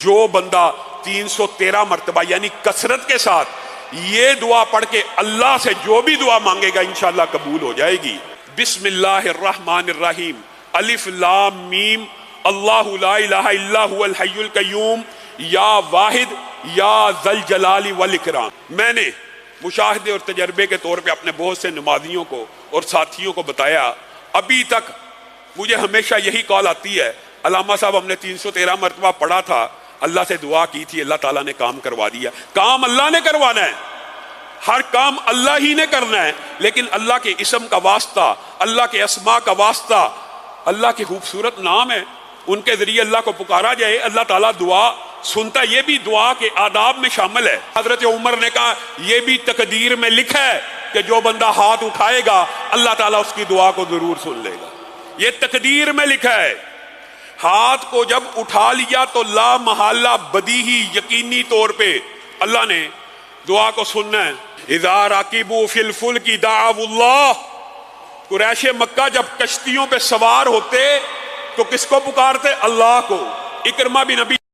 جو بندہ 313 مرتبہ یعنی کثرت کے ساتھ یہ دعا پڑھ کے اللہ سے جو بھی دعا مانگے گا انشاءاللہ قبول ہو جائے گی۔ بسم اللہ الرحمن الرحیم، الف لام میم، اللہ لا الہ الا هو الحی القیوم، یا واحد یا ذی الجلال والاکرام۔ میں نے مشاہدے اور تجربے کے طور پہ اپنے بہت سے نمازیوں کو اور ساتھیوں کو بتایا، ابھی تک مجھے ہمیشہ یہی کال آتی ہے، علامہ صاحب ہم نے 313 مرتبہ پڑھا تھا، اللہ سے دعا کی تھی، اللہ تعالیٰ نے کام کروا دیا۔ کام اللہ نے کروانا ہے، ہر کام اللہ ہی نے کرنا ہے، لیکن اللہ کے اسم کا واسطہ، اللہ کے اسماء کا واسطہ، اللہ کے خوبصورت نام ہے، ان کے ذریعے اللہ کو پکارا جائے، اللہ تعالیٰ دعا سنتا ہے۔ یہ بھی دعا کے آداب میں شامل ہے۔ حضرت عمر نے کہا یہ بھی تقدیر میں لکھا ہے کہ جو بندہ ہاتھ اٹھائے گا اللہ تعالیٰ اس کی دعا کو ضرور سن لے گا، یہ تقدیر میں لکھا ہے۔ ہاتھ کو جب اٹھا لیا تو لا محالہ بدیہی یقینی طور پہ اللہ نے دعا کو سننا ہے۔ اذا راکبوا فی الفلک دعوا اللہ، قریش مکہ جب کشتیوں پہ سوار ہوتے تو کس کو پکارتے؟ اللہ کو۔ اکرمہ بن ابی